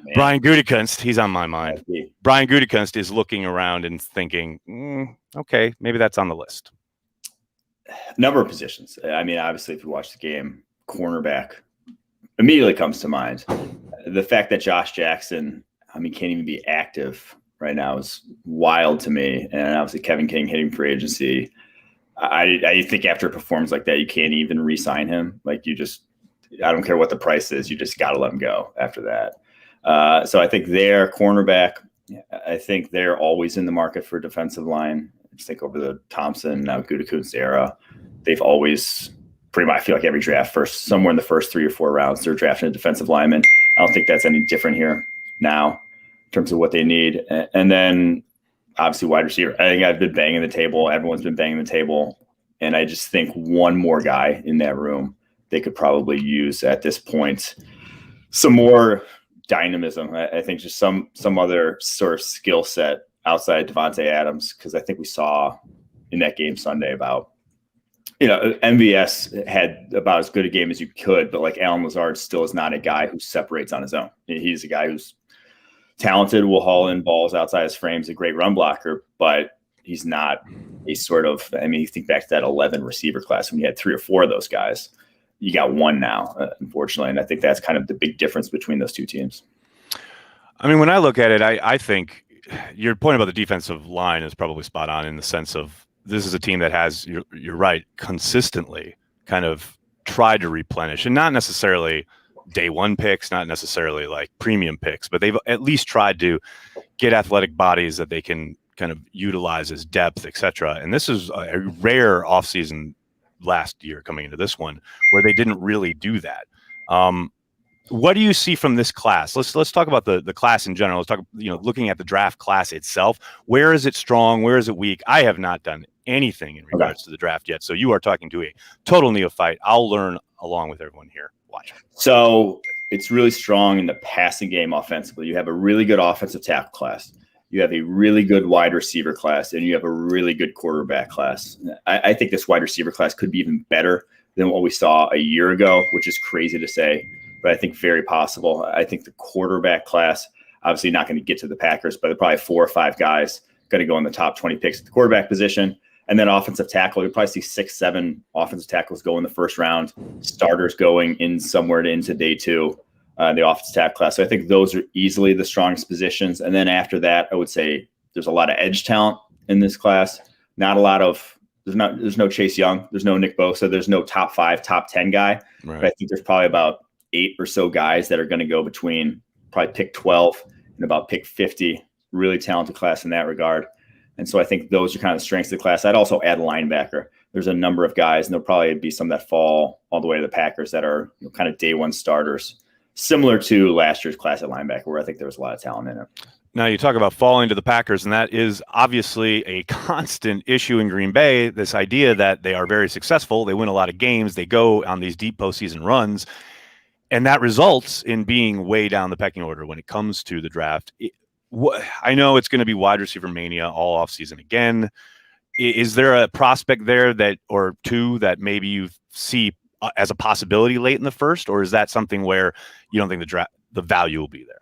man. Brian Gutekunst, he's on my mind. Brian Gutekunst is looking around and thinking, okay, maybe that's on the list. Number of positions. I mean, obviously, if you watch the game, cornerback immediately comes to mind. The fact that Josh Jackson, can't even be active right now is wild to me. And obviously, Kevin King hitting free agency. I think after a performance like that, you can't even re-sign him. I don't care what the price is. You just got to let him go after that. So I think they're cornerback. I think they're always in the market for defensive line. I just think over the Thompson, now Gutekunst era, they've always pretty much, I feel like every draft somewhere in the first 3 or 4 rounds, they're drafting a defensive lineman. I don't think that's any different here now in terms of what they need. And then obviously wide receiver. I think I've been banging the table. Everyone's been banging the table. And I just think one more guy in that room they could probably use at this point. Some more dynamism. I think just some other sort of skill set outside Devontae Adams, because I think we saw in that game Sunday about, MVS had about as good a game as you could, but like Allen Lazard still is not a guy who separates on his own. He's a guy who's talented, will haul in balls outside his frames, a great run blocker, but he's not a sort of, you think back to that 11 receiver class when you had 3 or 4 of those guys. You got 1 now, unfortunately. And I think that's kind of the big difference between those 2 teams. When I look at it, I think your point about the defensive line is probably spot on in the sense of this is a team that has, you're right, consistently kind of tried to replenish, and not necessarily day 1 picks, not necessarily like premium picks, but they've at least tried to get athletic bodies that they can kind of utilize as depth, et cetera. And this is a rare offseason last year coming into this one where they didn't really do that. What do you see from this class? Let's talk about the class in general. Let's talk, looking at the draft class itself. Where is it strong? Where is it weak? I have not done anything in regards to the draft yet. So you are talking to a total neophyte. I'll learn along with everyone here. Watch. So it's really strong in the passing game offensively. You have a really good offensive tackle class. You have a really good wide receiver class, and you have a really good quarterback class. I think this wide receiver class could be even better than what we saw a year ago, which is crazy to say, but I think very possible. I think the quarterback class, obviously not going to get to the Packers, but probably 4 or 5 guys going to go in the top 20 picks at the quarterback position. And then offensive tackle, you'll probably see 6, 7 offensive tackles go in the first round, starters going in somewhere into day 2. The offensive tackle class. So I think those are easily the strongest positions. And then after that, I would say there's a lot of edge talent in this class. Not a lot of there's no Chase Young, there's no Nick Bosa, there's no top 5, top 10 guy. Right. But I think there's probably about 8 or so guys that are going to go between probably pick 12 and about pick 50. Really talented class in that regard. And so I think those are kind of the strengths of the class. I'd also add a linebacker. There's a number of guys, and there'll probably be some that fall all the way to the Packers that are kind of day 1 starters. Similar to last year's class at linebacker, where I think there was a lot of talent in it. Now, you talk about falling to the Packers, and that is obviously a constant issue in Green Bay, this idea that they are very successful. They win a lot of games. They go on these deep postseason runs, and that results in being way down the pecking order when it comes to the draft. I know it's going to be wide receiver mania all offseason again. Is there a prospect there or 2 that maybe you see as a possibility late in the first, or is that something where you don't think the value will be there?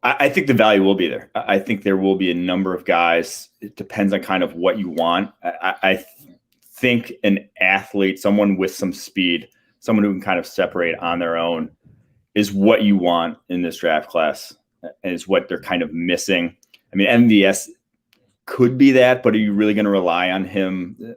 I think the value will be there. I think there will be a number of guys. It depends on kind of what you want. I think an athlete, someone with some speed, someone who can kind of separate on their own is what you want in this draft class, and is what they're kind of missing. MVS could be that, but are you really going to rely on him?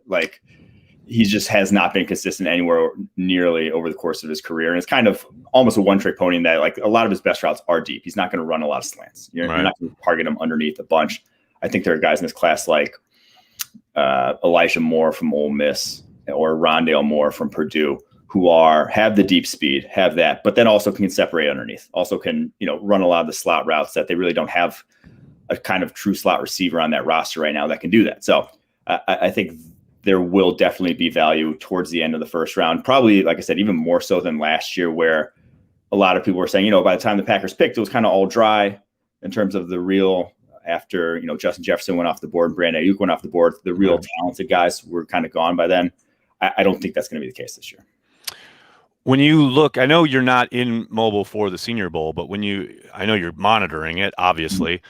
He just has not been consistent anywhere nearly over the course of his career. And it's kind of almost a one-trick pony in that a lot of his best routes are deep. He's not going to run a lot of slants. You're not going to target him underneath a bunch. I think there are guys in this class like Elijah Moore from Ole Miss or Rondale Moore from Purdue who have the deep speed, have that, but then also can separate underneath, also can, run a lot of the slot routes that they really don't have a kind of true slot receiver on that roster right now that can do that. So I think there will definitely be value towards the end of the first round. Probably, like I said, even more so than last year, where a lot of people were saying, by the time the Packers picked, it was kind of all dry in terms of the real, after, Justin Jefferson went off the board, Brandon Ayuk went off the board, the real talented guys were kind of gone by then. I don't think that's going to be the case this year. When you look, I know you're not in mobile for the Senior Bowl, but I know you're monitoring it, obviously.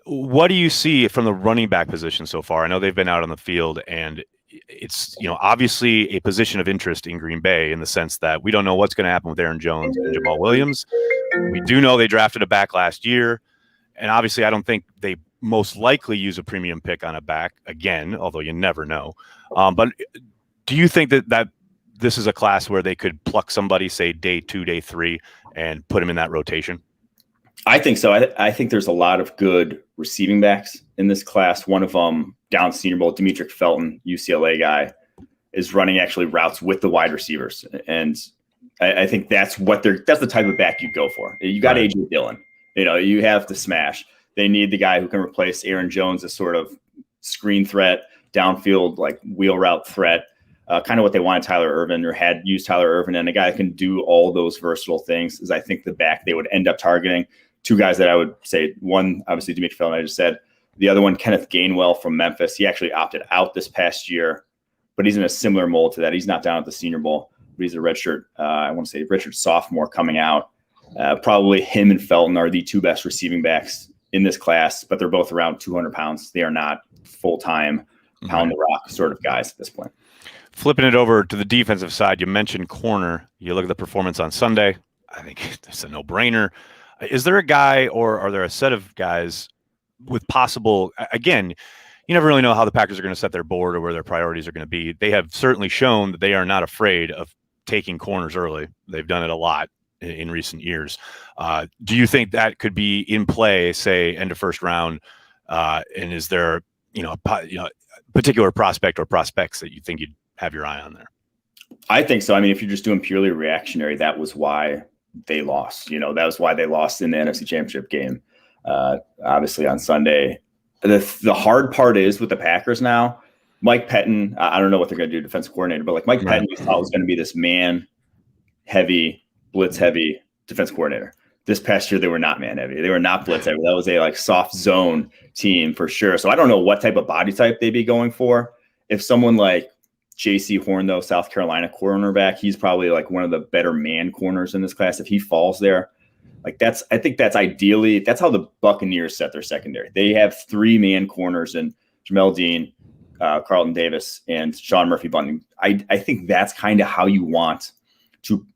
What do you see from the running back position so far? I know they've been out on the field, and it's, obviously a position of interest in Green Bay in the sense that we don't know what's going to happen with Aaron Jones and Jamal Williams. We do know they drafted a back last year, and obviously I don't think they most likely use a premium pick on a back again, although you never know. But do you think that this is a class where they could pluck somebody, say day 2, day 3, and put him in that rotation? I think so. I think there's a lot of good receiving backs in this class. One of them, down Senior Bowl, Demetric Felton, UCLA guy, is running actually routes with the wide receivers. And I think that's the type of back you go for. You got AJ Dillon. You have to smash. They need the guy who can replace Aaron Jones as sort of screen threat, downfield, like wheel route threat. Kind of what they wanted Tyler Ervin, or had used Tyler Ervin, and a guy that can do all those versatile things is, I think, the back they would end up targeting. Two guys that I would say, one, obviously, Demetric Felton, I just said. The other one, Kenneth Gainwell from Memphis. He actually opted out this past year, but he's in a similar mold to that. He's not down at the Senior Bowl, but he's a redshirt, I want to say redshirt sophomore coming out. Probably him and Felton are the two best receiving backs in this class, but they're both around 200 pounds. They are not full-time pound the rock sort of guys at this point. Flipping it over to the defensive side, you mentioned corner. You look at the performance on Sunday. I think it's a no-brainer. Is there a guy, or are there a set of guys with possible, again, you never really know how the Packers are going to set their board or where their priorities are going to be. They have certainly shown that they are not afraid of taking corners early. They've done it a lot in recent years. Do you think that could be in play, say, end of first round? And is there, a particular prospect or prospects that you think you'd have your eye on there? I think so. I mean, if you're just doing purely reactionary, that was why they lost. That was why they lost in the NFC Championship game. Obviously on Sunday. The hard part is with the Packers now, Mike Pettin, I don't know what they're going to do, defensive coordinator, but like Mike Pettin, we thought was going to be this man-heavy, blitz-heavy defense coordinator. This past year, they were not man-heavy. They were not blitz-heavy. That was a soft zone team for sure. So I don't know what type of body type they'd be going for. If someone like J.C. Horn, though, South Carolina cornerback, he's probably like one of the better man corners in this class. If he falls there, I think that's ideally, that's how the Buccaneers set their secondary. They have 3-man corners in Jamel Dean, Carlton Davis, and Sean Murphy-Bunting. I think that's kind of how you want to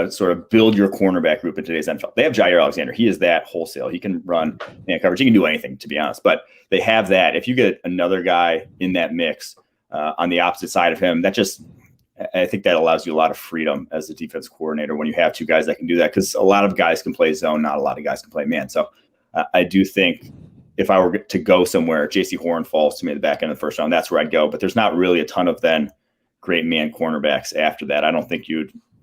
sort of build your cornerback group in today's NFL. They have Jair Alexander. He is that wholesale. He can run man coverage. He can do anything, to be honest. But they have that. If you get another guy in that mix on the opposite side of him, I think that allows you a lot of freedom as a defense coordinator when you have two guys that can do that, because a lot of guys can play zone, not a lot of guys can play man. So I do think if I were to go somewhere, J.C. Horn falls to me at the back end of the first round, that's where I'd go. But there's not really a ton of then great man cornerbacks after that. I don't think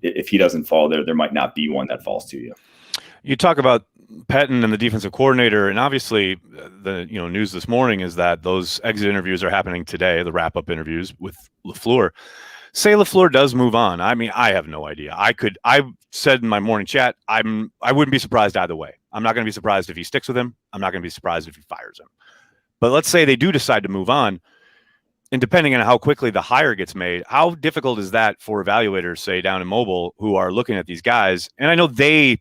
if he doesn't fall there might not be one that falls to you. You talk about Pettin and the defensive coordinator, and obviously the news this morning is that those exit interviews are happening today, the wrap-up interviews with LaFleur. Say LaFleur does move on. I mean, I have no idea. I've said in my morning chat, I wouldn't be surprised either way. I'm not going to be surprised if he sticks with him. I'm not going to be surprised if he fires him. But let's say they do decide to move on, and depending on how quickly the hire gets made, how difficult is that for evaluators, say down in mobile, who are looking at these guys? And I know they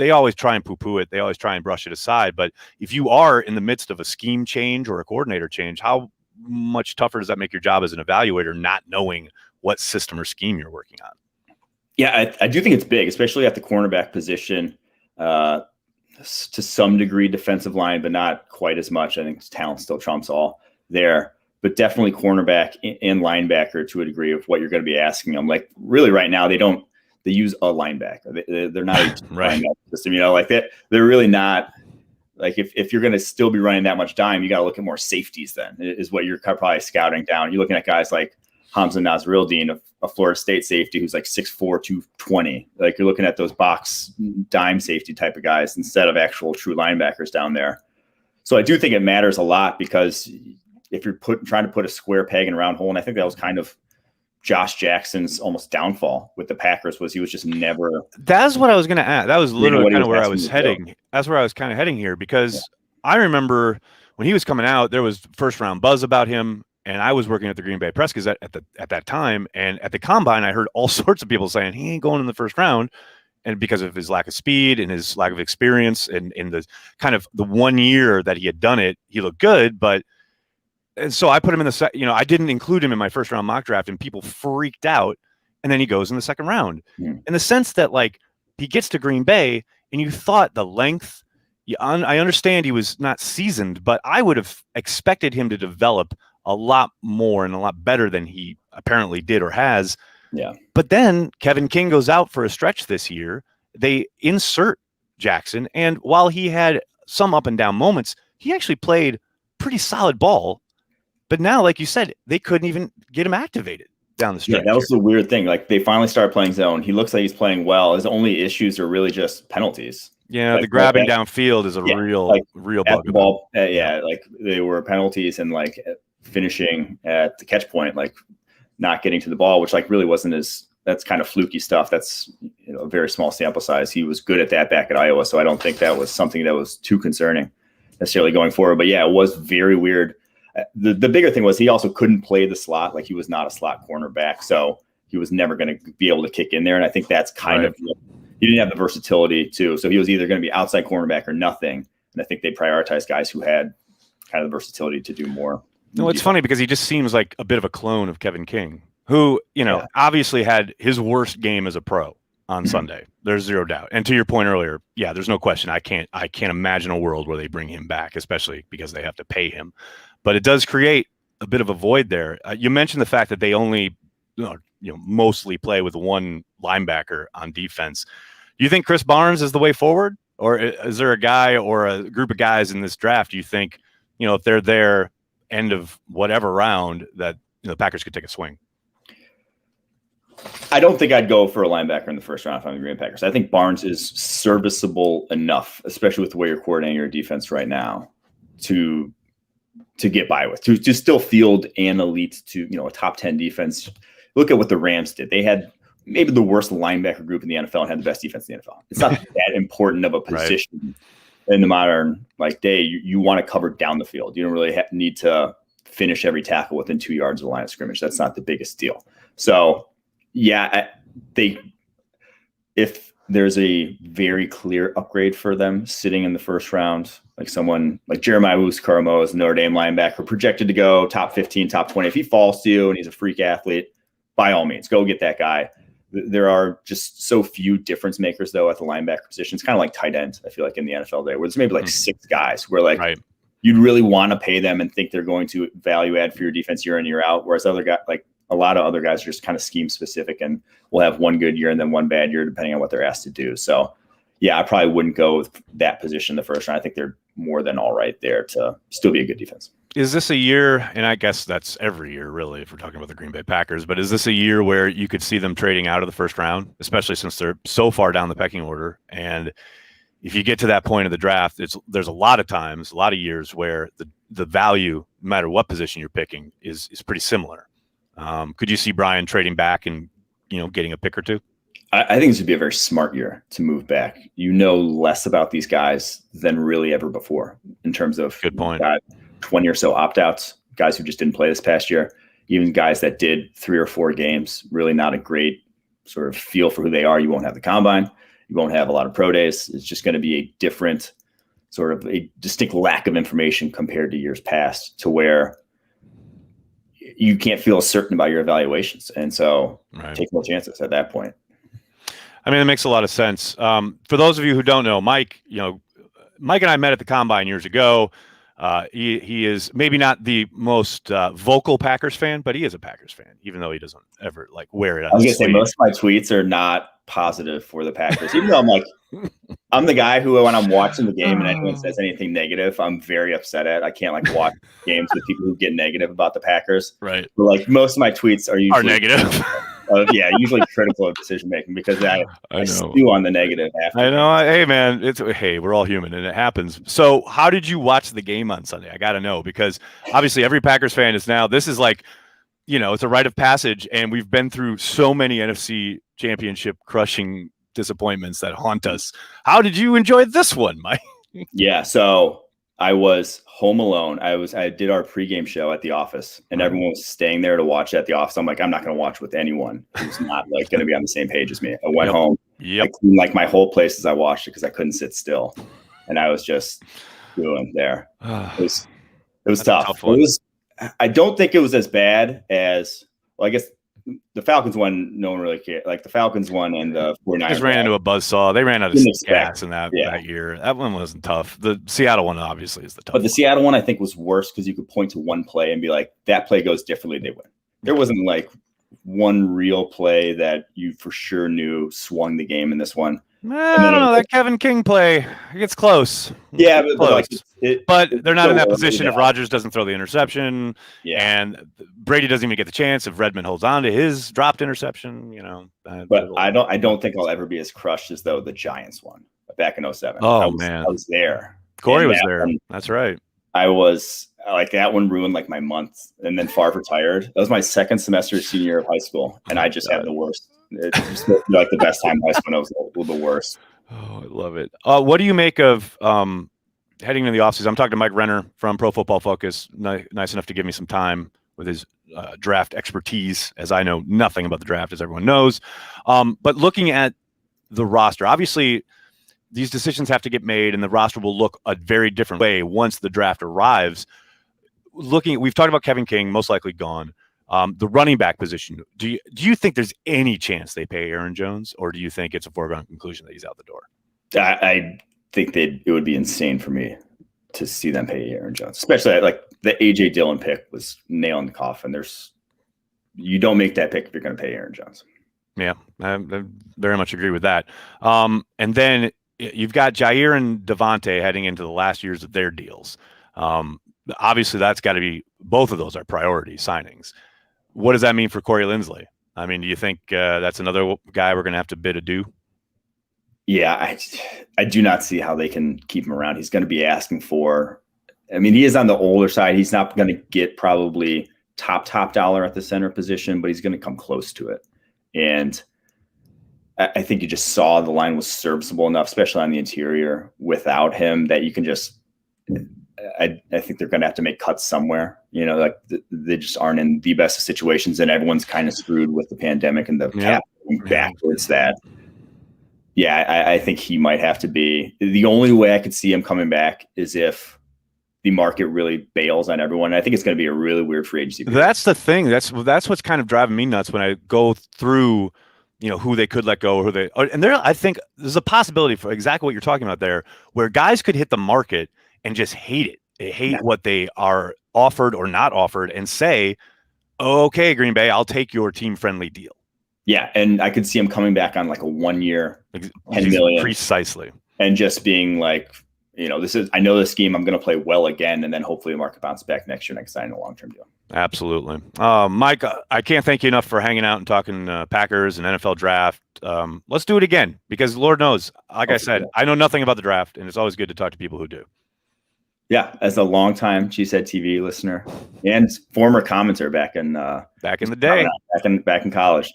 always try and poo-poo it. They always try and brush it aside. But if you are in the midst of a scheme change or a coordinator change, how much tougher does that make your job as an evaluator, not knowing what system or scheme you're working on? Yeah, I do think it's big, especially at the cornerback position, to some degree defensive line, but not quite as much. I think talent still trumps all there, but definitely cornerback and linebacker to a degree of what you're going to be asking them. Like really right now, they use a linebacker. They're not a right. linebacker system, like that. They're really not. Like if you're going to still be running that much dime, you got to look at more safeties then is what you're probably scouting down. You're looking at guys like Hamza Nasruddin, a Florida State safety who's like 6'4", 220. Like you're looking at those box dime safety type of guys instead of actual true linebackers down there. So I do think it matters a lot, because if you're trying to put a square peg in a round hole, and I think that was kind of Josh Jackson's almost downfall with the Packers, was he was just never. That's what I was going to add. That was literally kind of where I was heading. That's where I was kind of heading here, because I remember when he was coming out, there was first round buzz about him. and I was working at the Green Bay Press Gazette at that time, and at the combine, I heard all sorts of people saying he ain't going in the first round, and because of his lack of speed and his lack of experience, and in the kind of the 1 year that he had done it, he looked good, and so I put him in I didn't include him in my first round mock draft, and people freaked out, and then he goes in the second round, in the sense that like he gets to Green Bay, and you thought the length. I understand he was not seasoned, but I would have expected him to develop a lot more and a lot better than he apparently did or has. Yeah. But then Kevin King goes out for a stretch this year. They insert Jackson, and while he had some up and down moments, he actually played pretty solid ball. But now, like you said, they couldn't even get him activated down the stretch. Yeah, that was the weird thing. Like they finally started playing zone. He looks like he's playing well. His only issues are really just penalties. Yeah, like, the grabbing downfield is a real bug. Ball, like they were penalties, and like finishing at the catch point, like not getting to the ball, which like really wasn't that's kind of fluky stuff. That's a very small sample size. He was good at that back at Iowa, so I don't think that was something that was too concerning necessarily going forward. But yeah, it was very weird. The bigger thing was he also couldn't play the slot. Like he was not a slot cornerback, so he was never going to be able to kick in there. And I think that's kind of he didn't have the versatility too. So he was either going to be outside cornerback or nothing. And I think they prioritized guys who had kind of the versatility to do more. No, it's funny because he just seems like a bit of a clone of Kevin King, who, obviously had his worst game as a pro on Sunday. There's zero doubt. And to your point earlier, yeah, there's no question. I can't imagine a world where they bring him back, especially because they have to pay him. But it does create a bit of a void there. You mentioned the fact that they only, mostly play with one linebacker on defense. Do you think Chris Barnes is the way forward, or is there a guy or a group of guys in this draft you think, if they're there end of whatever round, that the Packers could take a swing? I don't think I'd go for a linebacker in the first round if I'm the Green Bay Packers. I think Barnes is serviceable enough, especially with the way you're coordinating your defense right now, to get by with, to still field an elite to, a top 10 defense. Look at what the Rams did. They had maybe the worst linebacker group in the NFL and had the best defense in the NFL. It's not that important of a position in the modern day. You want to cover down the field. You don't really need to finish every tackle within 2 yards of the line of scrimmage. That's not the biggest deal. So yeah, if there's a very clear upgrade for them sitting in the first round, like someone like Jeremiah Owusu-Koramoah is a Notre Dame linebacker projected to go top 15, top 20. If he falls to you and he's a freak athlete, by all means, go get that guy. There are just so few difference makers, though, at the linebacker position. It's kind of like tight end, I feel like, in the NFL today, where there's maybe like 6 guys where you'd really want to pay them and think they're going to value add for your defense year in, year out. Whereas other guys, like a lot of other guys, are just kind of scheme specific and will have one good year and then one bad year, depending on what they're asked to do. So, yeah, I probably wououldn't go with that position in the first round. I think they're more than all right there to still be a good defense. Is this a year, and I guess that's every year really if we're talking about the Green Bay Packers, but is this a year where you could see them trading out of the first round, especially since they're so far down the pecking order? And if you get to that point of the draft, there's a lot of times, a lot of years where the value, no matter what position you're picking, is pretty similar. Could you see Brian trading back and getting a pick or two? I think this would be a very smart year to move back. Less about these guys than really ever before in terms of good point. 20 or so opt-outs, guys who just didn't play this past year, even guys that did 3 or 4 games, really not a great sort of feel for who they are. You won't have the combine. You won't have a lot of pro days. It's just going to be a different sort of a distinct lack of information compared to years past, to where you can't feel certain about your evaluations. And so take more chances at that point. I mean, it makes a lot of sense. For those of you who don't know, Mike and I met at the combine years ago. He is maybe not the most vocal Packers fan, but he is a Packers fan, even though he doesn't ever wear it on I was his gonna say sleeve. most of my tweets are not positive for the Packers, even though I'm the guy who, when I'm watching the game and anyone says anything negative, I'm very upset at. I can't watch games with people who get negative about the Packers. Right. But most of my tweets are usually negative. Usually critical of decision making, because I stew on the negative after. I know. Hey, man, we're all human and it happens. So how did you watch the game on Sunday? I got to know, because obviously every Packers fan is now, this is it's a rite of passage, and we've been through so many NFC championship crushing disappointments that haunt us. How did you enjoy this one, Mike? Yeah. So I was home alone. I did our pregame show at the office, and everyone was staying there to watch at the office. I'm like, I'm not going to watch with anyone who's not like going to be on the same page as me. I went home. I cleaned like my whole place as I watched it because I couldn't sit still, and I was just doing there. It was tough. I don't think it was as bad as, well, I guess the Falcons one, no one really cared. Like the Falcons one and the 49ers just ran into a buzzsaw. They ran out of gas in that year. That one wasn't tough. The Seattle one obviously is the tough But the Seattle one I think was worse because you could point to one play and be like, that play goes differently, they win. There wasn't like one real play that you for sure knew swung the game in this one. I don't know, that Kevin King play, it gets close. Yeah, but they're not in that position if Rodgers doesn't throw the interception, and Brady doesn't even get the chance if Redmond holds on to his dropped interception. But I don't think I'll ever be as crushed as though the Giants won back in 2007. Man, I was there. Corey was there. That's right. I was like, that one ruined like my month, and then Favre retired. That was my second semester senior year of high school, and I just had the worst. It just like the best time in high school. I was a little bit worse. Oh, I love it. What do you make of heading into the offseason? I'm talking to Mike Renner from Pro Football Focus. Nice enough to give me some time with his draft expertise, as I know nothing about the draft, as everyone knows. But looking at the roster, obviously these decisions have to get made, and the roster will look a very different way once the draft arrives. We've talked about Kevin King, most likely gone. The running back position. Do you think there's any chance they pay Aaron Jones, or do you think it's a foregone conclusion that he's out the door? I think it would be insane for me to see them pay Aaron Jones, especially like the AJ Dillon pick was nail in the coffin. You don't make that pick if you're going to pay Aaron Jones. Yeah, I very much agree with that. And then you've got Jair and Devontae heading into the last years of their deals. Obviously, that's got to be, both of those are priority signings. What does that mean for Corey Linsley? I mean, do you think that's another guy we're going to have to bid adieu? Yeah, I do not see how they can keep him around. He's going to be asking for, I mean, he is on the older side. He's not going to get probably top dollar at the center position, but he's going to come close to it. And I think you just saw the line was serviceable enough, especially on the interior, without him, that you can just, I think they're going to have to make cuts somewhere. Like they just aren't in the best of situations, and everyone's kind of screwed with the pandemic and the cap backwards. I think he might have to be. The only way I could see him coming back is if the market really bails on everyone. And I think it's going to be a really weird free agency period. That's the thing. That's what's kind of driving me nuts when I go through, who they could let go, and there. I think there's a possibility for exactly what you're talking about there, where guys could hit the market and just hate it. They hate what they are offered or not offered and say, okay, Green Bay, I'll take your team-friendly deal. Yeah, and I could see him coming back on like a 1 year, $10 million. Precisely. And just being like, I know this scheme, I'm going to play well again, and then hopefully the market bounce back next year and I can sign a long-term deal. Absolutely. Mike, I can't thank you enough for hanging out and talking Packers and NFL draft. Let's do it again, because Lord knows, like I said, I know nothing about the draft, and it's always good to talk to people who do. Yeah, as a longtime GSED TV listener and former commenter back in the day, back in college,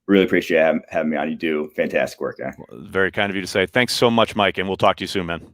really appreciate having me on. You do fantastic work, guy. Well, very kind of you to say. Thanks so much, Mike, and we'll talk to you soon, man.